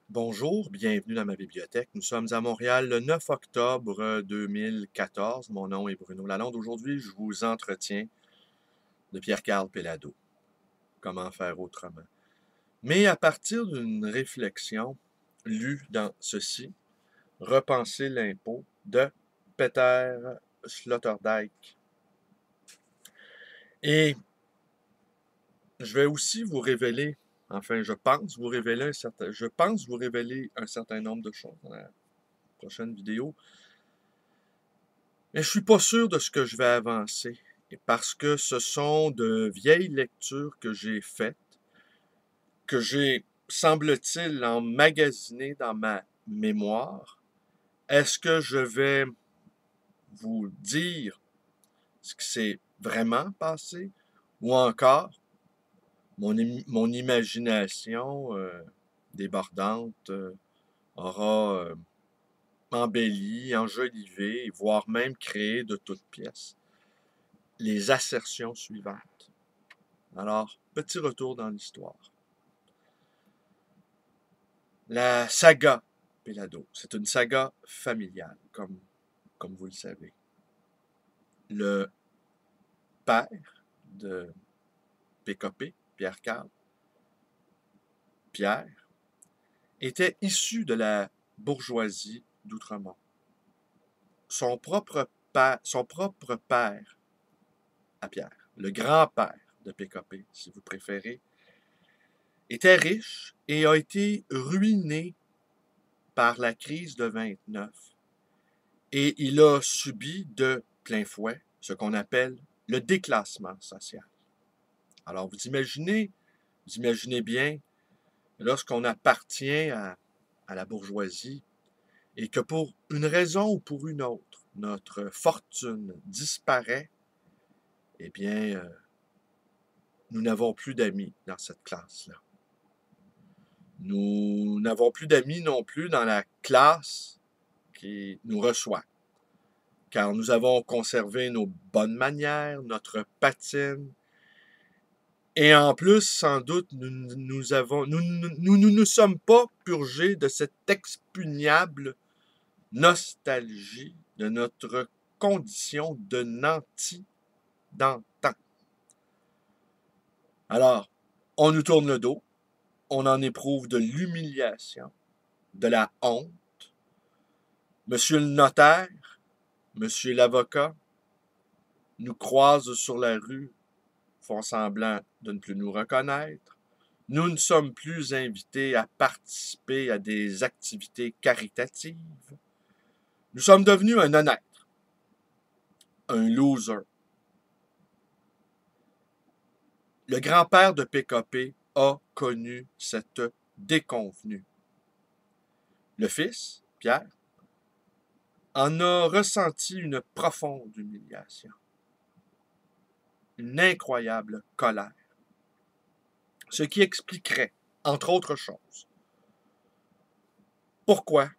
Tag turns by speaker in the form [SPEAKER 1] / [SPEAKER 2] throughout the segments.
[SPEAKER 1] Bonjour, bienvenue dans ma bibliothèque. Nous sommes à Montréal le 9 octobre 2014. Mon nom est Bruno Lalonde. Aujourd'hui, je vous entretiens de Pierre-Carl Péladeau. Comment faire autrement? Mais à partir d'une réflexion lue dans ceci, Repenser l'impôt de Peter Sloterdijk. Et je vais aussi vous révéler, je pense vous révéler un certain nombre de choses dans la prochaine vidéo. Mais je suis pas sûr de ce que je vais avancer, parce que ce sont de vieilles lectures que j'ai faites, que j'ai, semble-t-il, emmagasinées dans ma mémoire. Est-ce que je vais vous dire ce qui s'est vraiment passé, ou encore mon imagination débordante aura embelli, enjolivé, voire même créé de toutes pièces les assertions suivantes. Alors, petit retour dans l'histoire. La saga Péladeau, c'est une saga familiale, comme vous le savez. Le père de PKP, Pierre-Carl, Pierre, était issu de la bourgeoisie d'Outremont. Son propre père à Pierre, le grand-père de PKP, si vous préférez, était riche et a été ruiné par la crise de 29. Et il a subi de plein fouet ce qu'on appelle le déclassement social. Alors, vous imaginez bien, lorsqu'on appartient à la bourgeoisie et que pour une raison ou pour une autre, notre fortune disparaît, eh bien, nous n'avons plus d'amis dans cette classe-là. Nous n'avons plus d'amis non plus dans la classe qui nous reçoit, car nous avons conservé nos bonnes manières, notre patine, et en plus, sans doute, nous ne sommes pas purgés de cette expugnable nostalgie de notre condition de nantis d'antan. Alors, on nous tourne le dos, on en éprouve de l'humiliation, de la honte. Monsieur le notaire, monsieur l'avocat, nous croisent sur la rue, font semblant de ne plus nous reconnaître. Nous ne sommes plus invités à participer à des activités caritatives. Nous sommes devenus un honnête, un loser. Le grand-père de PKP a connu cette déconvenue. Le fils, Pierre, en a ressenti une profonde humiliation, une incroyable colère. Ce qui expliquerait, entre autres choses, pourquoi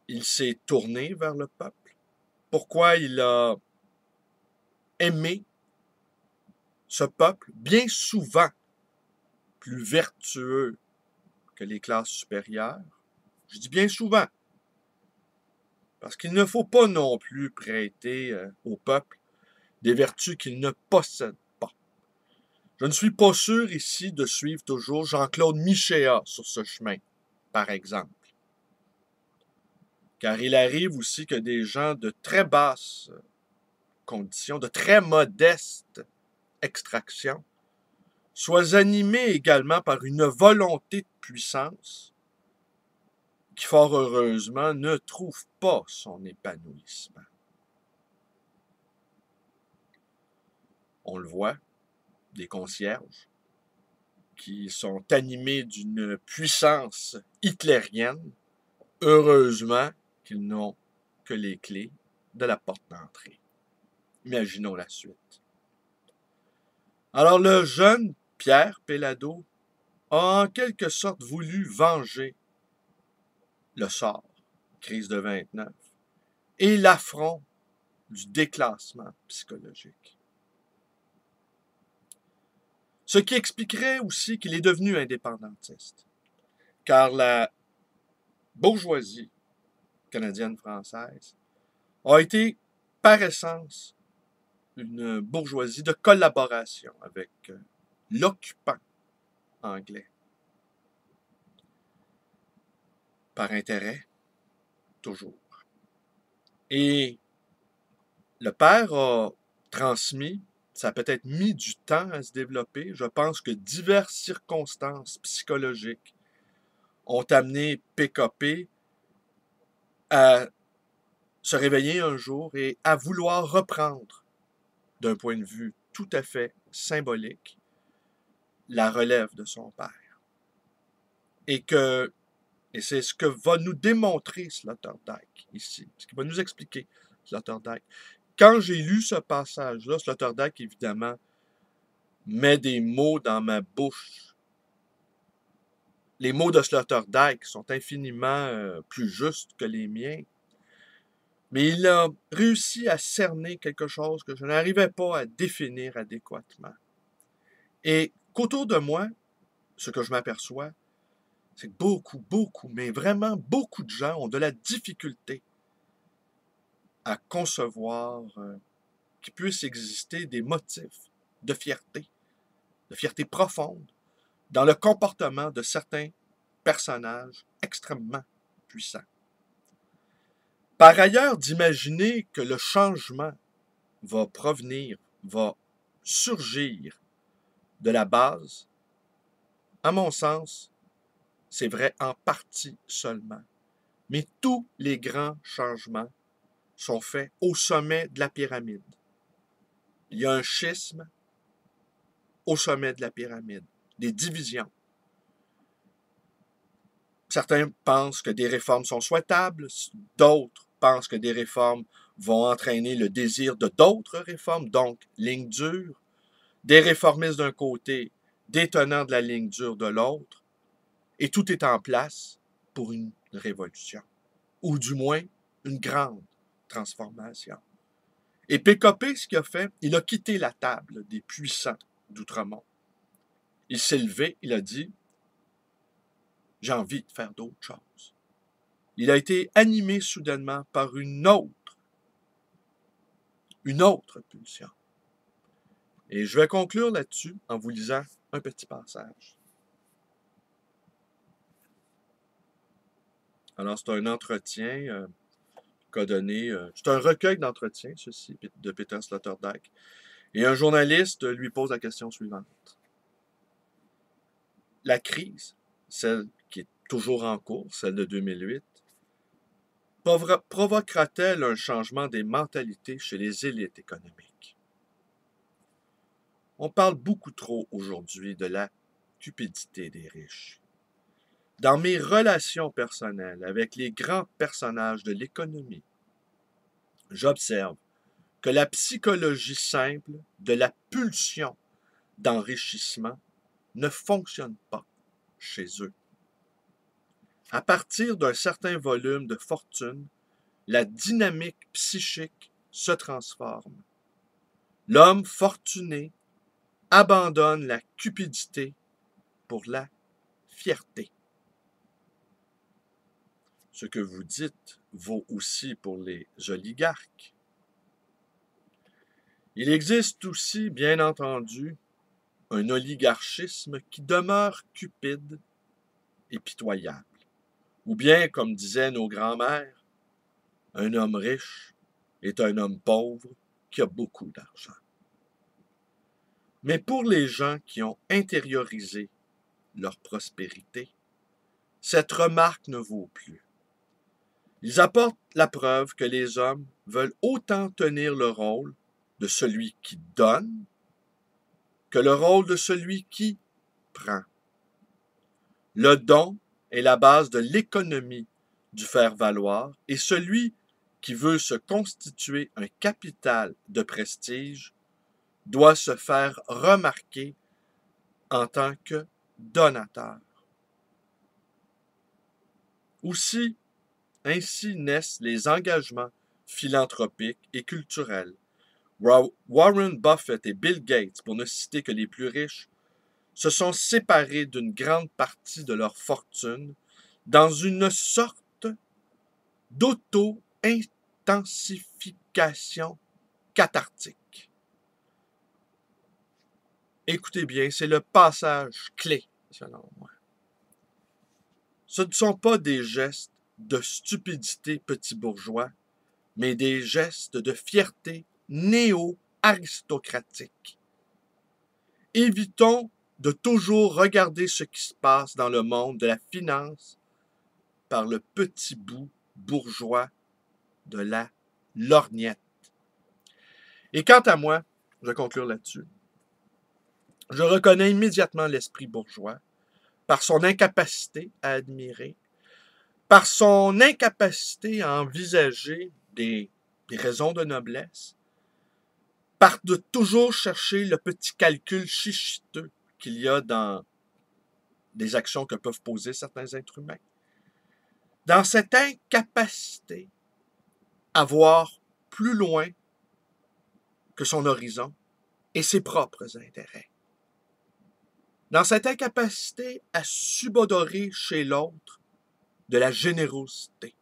[SPEAKER 1] il s'est tourné vers le peuple, pourquoi il a aimé ce peuple, bien souvent plus vertueux que les classes supérieures. Je dis bien souvent, parce qu'il ne faut pas non plus prêter au peuple des vertus qu'il ne possède pas. Je ne suis pas sûr ici de suivre toujours Jean-Claude Michéa sur ce chemin, par exemple. Car il arrive aussi que des gens de très basses conditions, de très modeste extraction, soient animés également par une volonté de puissance qui, fort heureusement, ne trouve pas son épanouissement. On le voit, des concierges qui sont animés d'une puissance hitlérienne, heureusement qu'ils n'ont que les clés de la porte d'entrée. Imaginons la suite. Alors le jeune Pierre Péladeau a en quelque sorte voulu venger le sort, crise de 29, et l'affront du déclassement psychologique. Ce qui expliquerait aussi qu'il est devenu indépendantiste, car la bourgeoisie canadienne-française a été par essence une bourgeoisie de collaboration avec l'occupant anglais. Par intérêt, toujours. Et le père a transmis, ça a peut-être mis du temps à se développer. Je pense que diverses circonstances psychologiques ont amené PKP à se réveiller un jour et à vouloir reprendre, d'un point de vue tout à fait symbolique, la relève de son père. Et c'est ce que va nous démontrer Sloterdijk ici, ce qui va nous expliquer Sloterdijk. Quand j'ai lu ce passage-là, Sloterdijk, évidemment, met des mots dans ma bouche. Les mots de Sloterdijk sont infiniment plus justes que les miens. Mais il a réussi à cerner quelque chose que je n'arrivais pas à définir adéquatement. Et qu'autour de moi, ce que je m'aperçois, c'est que beaucoup, mais vraiment beaucoup de gens ont de la difficulté à concevoir qu'il puisse exister des motifs de fierté profonde, dans le comportement de certains personnages extrêmement puissants. Par ailleurs, d'imaginer que le changement va surgir de la base, à mon sens, c'est vrai en partie seulement. Mais tous les grands changements sont faits au sommet de la pyramide. Il y a un schisme au sommet de la pyramide, des divisions. Certains pensent que des réformes sont souhaitables, d'autres pensent que des réformes vont entraîner le désir de d'autres réformes, donc ligne dure. Des réformistes d'un côté, des tenants de la ligne dure de l'autre, et tout est en place pour une révolution, ou du moins une grande transformation. Et PKP, ce qu'il a fait, il a quitté la table des puissants d'Outremont. Il s'est levé, il a dit « J'ai envie de faire d'autres choses ». Il a été animé soudainement par une autre pulsion. Et je vais conclure là-dessus en vous lisant un petit passage. Alors, c'est un entretien qu'a donné, c'est un recueil d'entretiens, ceci, de Peter Sloterdijk. Et un journaliste lui pose la question suivante. La crise, celle qui est toujours en cours, celle de 2008, provoquera-t-elle un changement des mentalités chez les élites économiques? On parle beaucoup trop aujourd'hui de la cupidité des riches. Dans mes relations personnelles avec les grands personnages de l'économie, j'observe que la psychologie simple de la pulsion d'enrichissement ne fonctionne pas chez eux. À partir d'un certain volume de fortune, la dynamique psychique se transforme. L'homme fortuné abandonne la cupidité pour la fierté. Ce que vous dites vaut aussi pour les oligarques. Il existe aussi, bien entendu, un oligarchisme qui demeure cupide et pitoyable. Ou bien, comme disaient nos grands-mères, un homme riche est un homme pauvre qui a beaucoup d'argent. Mais pour les gens qui ont intériorisé leur prospérité, cette remarque ne vaut plus. Ils apportent la preuve que les hommes veulent autant tenir le rôle de celui qui donne que le rôle de celui qui prend. Le don est la base de l'économie du faire-valoir et celui qui veut se constituer un capital de prestige doit se faire remarquer en tant que donateur. Aussi, ainsi naissent les engagements philanthropiques et culturels. Warren Buffett et Bill Gates, pour ne citer que les plus riches, se sont séparés d'une grande partie de leur fortune dans une sorte d'auto-intensification cathartique. Écoutez bien, c'est le passage clé, selon moi. Ce ne sont pas des gestes de stupidité petit bourgeois, mais des gestes de fierté néo-aristocratique. Évitons de toujours regarder ce qui se passe dans le monde de la finance par le petit bout bourgeois de la lorgnette. Et quant à moi, je vais conclure là-dessus, je reconnais immédiatement l'esprit bourgeois par son incapacité à admirer, par son incapacité à envisager des raisons de noblesse, par de toujours chercher le petit calcul chichiteux qu'il y a dans des actions que peuvent poser certains êtres humains. Dans cette incapacité à voir plus loin que son horizon et ses propres intérêts. Dans cette incapacité à subodorer chez l'autre de la générosité.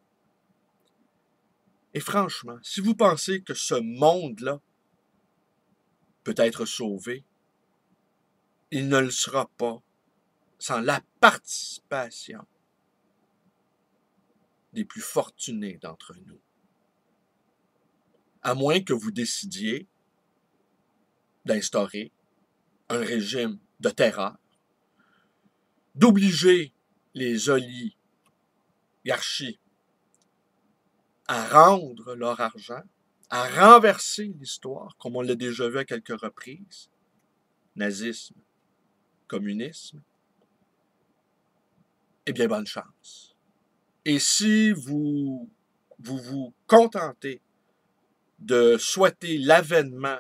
[SPEAKER 1] Et franchement, si vous pensez que ce monde-là peut être sauvé, il ne le sera pas sans la participation des plus fortunés d'entre nous. À moins que vous décidiez d'instaurer un régime de terreur, d'obliger les oligarchies à rendre leur argent, à renverser l'histoire, comme on l'a déjà vu à quelques reprises, nazisme, communisme, eh bien, bonne chance. Et si vous vous contentez de souhaiter l'avènement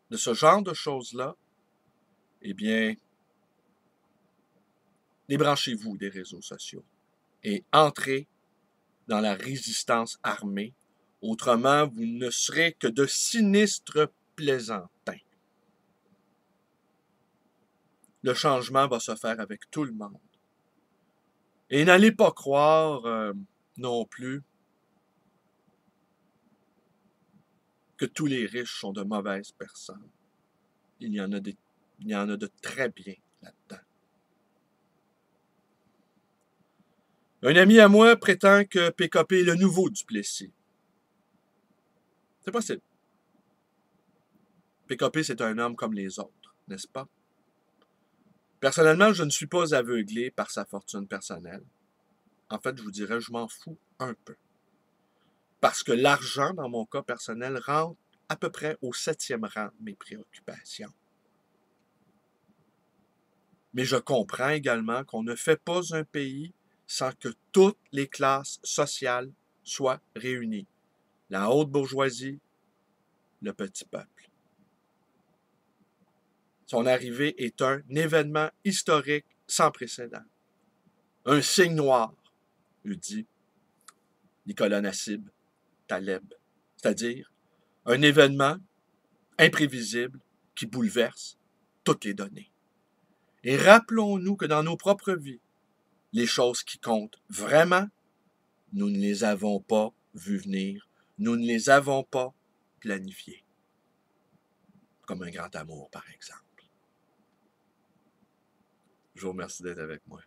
[SPEAKER 1] de ce genre de choses-là, eh bien, débranchez-vous des réseaux sociaux et entrez dans la résistance armée. Autrement, vous ne serez que de sinistres plaisantins. Le changement va se faire avec tout le monde. Et n'allez pas croire non plus que tous les riches sont de mauvaises personnes. Il y en a de très bien là-dedans. Un ami à moi prétend que PKP est le nouveau Duplessis. C'est possible. PKP, c'est un homme comme les autres, n'est-ce pas? Personnellement, je ne suis pas aveuglé par sa fortune personnelle. En fait, je vous dirais, je m'en fous un peu. Parce que l'argent, dans mon cas personnel, rentre à peu près au 7e rang de mes préoccupations. Mais je comprends également qu'on ne fait pas un pays sans que toutes les classes sociales soient réunies. La haute bourgeoisie, le petit peuple. Son arrivée est un événement historique sans précédent. Un signe noir, lui dit Nicolas Nassib Taleb. C'est-à-dire un événement imprévisible qui bouleverse toutes les données. Et rappelons-nous que dans nos propres vies, les choses qui comptent vraiment, nous ne les avons pas vues venir, nous ne les avons pas planifiées. Comme un grand amour, par exemple. Je vous remercie d'être avec moi.